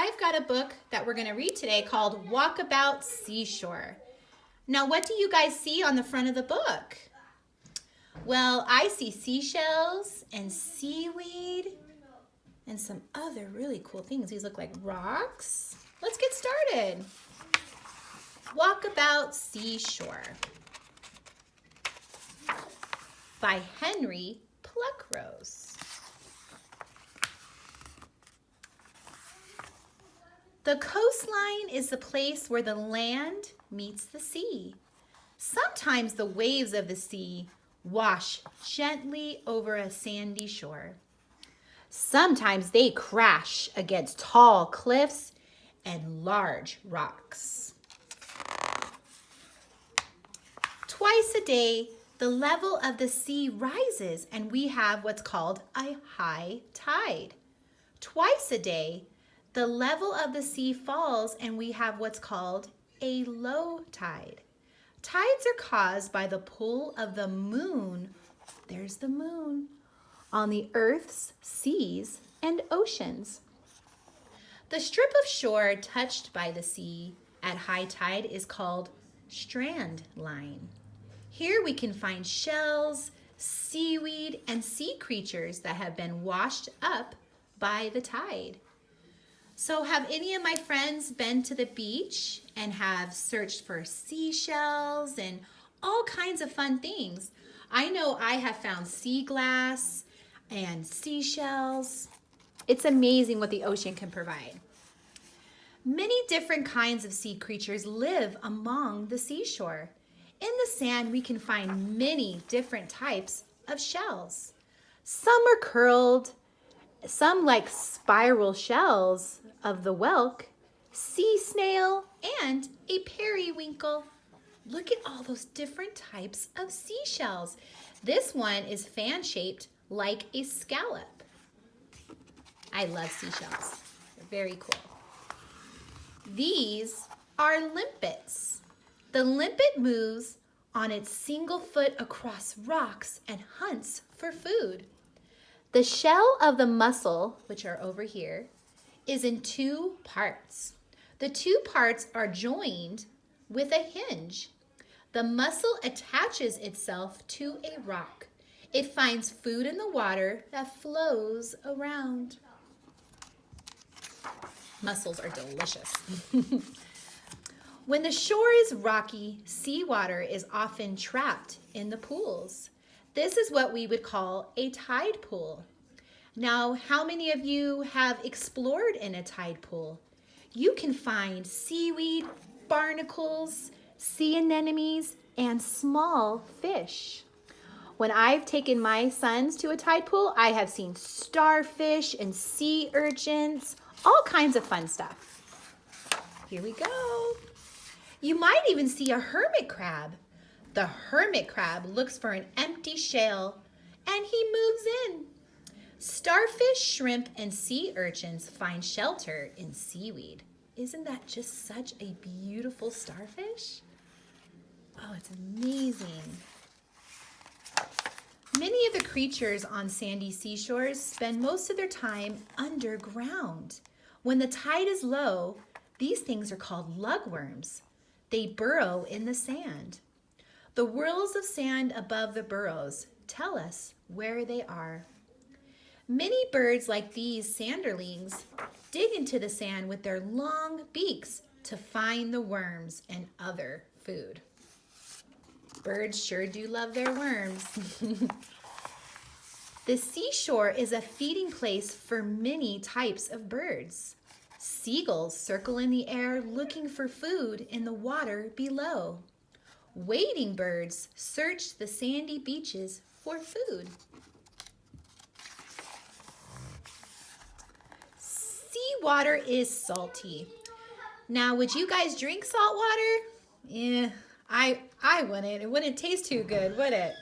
I've got a book that we're going to read today called Walkabout Seashore. Now, what do you guys see on the front of the book? Well, I see seashells and seaweed and some other really cool things. These look like rocks. Let's get started. Walkabout Seashore by Henry Pluckrose. The coastline is the place where the land meets the sea. Sometimes the waves of the sea wash gently over a sandy shore. Sometimes they crash against tall cliffs and large rocks. Twice a day, the level of the sea rises and we have what's called a high tide. Twice a day, the level of the sea falls and we have what's called a low tide. Tides are caused by the pull of the moon, there's the moon, on the Earth's seas and oceans. The strip of shore touched by the sea at high tide is called strand line. Here we can find shells, seaweed, and sea creatures that have been washed up by the tide. So have any of my friends been to the beach and have searched for seashells and all kinds of fun things? I know I have found sea glass and seashells. It's amazing what the ocean can provide. Many different kinds of sea creatures live along the seashore. In the sand, we can find many different types of shells. Some are curled, some like spiral shells of the whelk, sea snail, and a periwinkle. Look at all those different types of seashells. This one is fan-shaped like a scallop. I love seashells. They're very cool. These are limpets. The limpet moves on its single foot across rocks and hunts for food. The shell of the mussel, which are over here, is in two parts. The two parts are joined with a hinge. The mussel attaches itself to a rock. It finds food in the water that flows around. Mussels are delicious. When the shore is rocky, seawater is often trapped in the pools. This is what we would call a tide pool. Now, how many of you have explored in a tide pool? You can find seaweed, barnacles, sea anemones, and small fish. When I've taken my sons to a tide pool, I have seen starfish and sea urchins, all kinds of fun stuff. Here we go. You might even see a hermit crab. The hermit crab looks for an empty shell and he moves in. Starfish, shrimp, and sea urchins find shelter in seaweed. Isn't that just such a beautiful starfish? Oh, it's amazing. Many of the creatures on sandy seashores spend most of their time underground. When the tide is low, these things are called lugworms. They burrow in the sand. The whirls of sand above the burrows tell us where they are. Many birds like these sanderlings dig into the sand with their long beaks to find the worms and other food. Birds sure do love their worms. The seashore is a feeding place for many types of birds. Seagulls circle in the air looking for food in the water below. Wading birds search the sandy beaches for food. Seawater is salty. Now, would you guys drink salt water? Yeah, I wouldn't. It wouldn't taste too good, would it?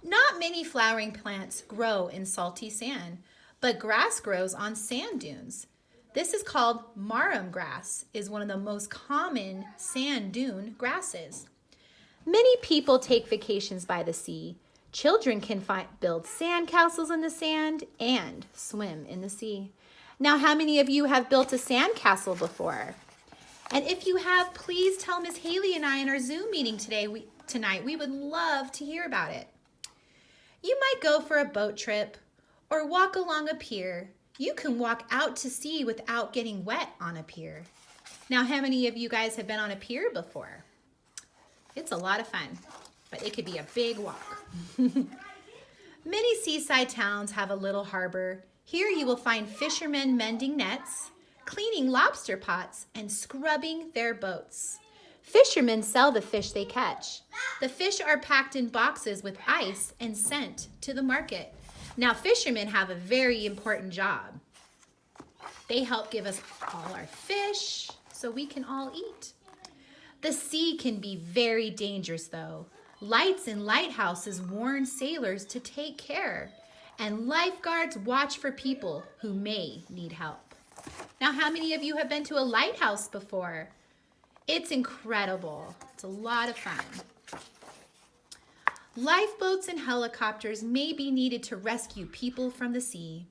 Not many flowering plants grow in salty sand, but grass grows on sand dunes. This is called marram grass, is one of the most common sand dune grasses. Many people take vacations by the sea. Children can build sand castles in the sand and swim in the sea. Now, how many of you have built a sandcastle before? And if you have, please tell Miss Haley and I in our Zoom meeting tonight. We would love to hear about it. You might go for a boat trip or walk along a pier. You can walk out to sea without getting wet on a pier. Now, how many of you guys have been on a pier before? It's a lot of fun, but it could be a big walk. Many seaside towns have a little harbor. Here you will find fishermen mending nets, cleaning lobster pots, and scrubbing their boats. Fishermen sell the fish they catch. The fish are packed in boxes with ice and sent to the market. Now, fishermen have a very important job. They help give us all our fish so we can all eat. The sea can be very dangerous, though. Lights in lighthouses warn sailors to take care, and lifeguards watch for people who may need help. Now, how many of you have been to a lighthouse before? It's incredible. It's a lot of fun. Lifeboats and helicopters may be needed to rescue people from the sea.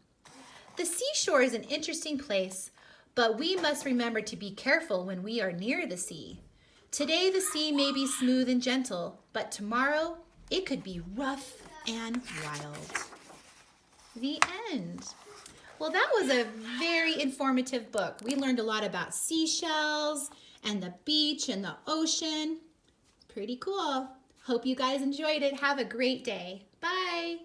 The seashore is an interesting place, but we must remember to be careful when we are near the sea. Today the sea may be smooth and gentle, but tomorrow it could be rough and wild. The end. Well, that was a very informative book. We learned a lot about seashells and the beach and the ocean. Pretty cool. Hope you guys enjoyed it. Have a great day. Bye.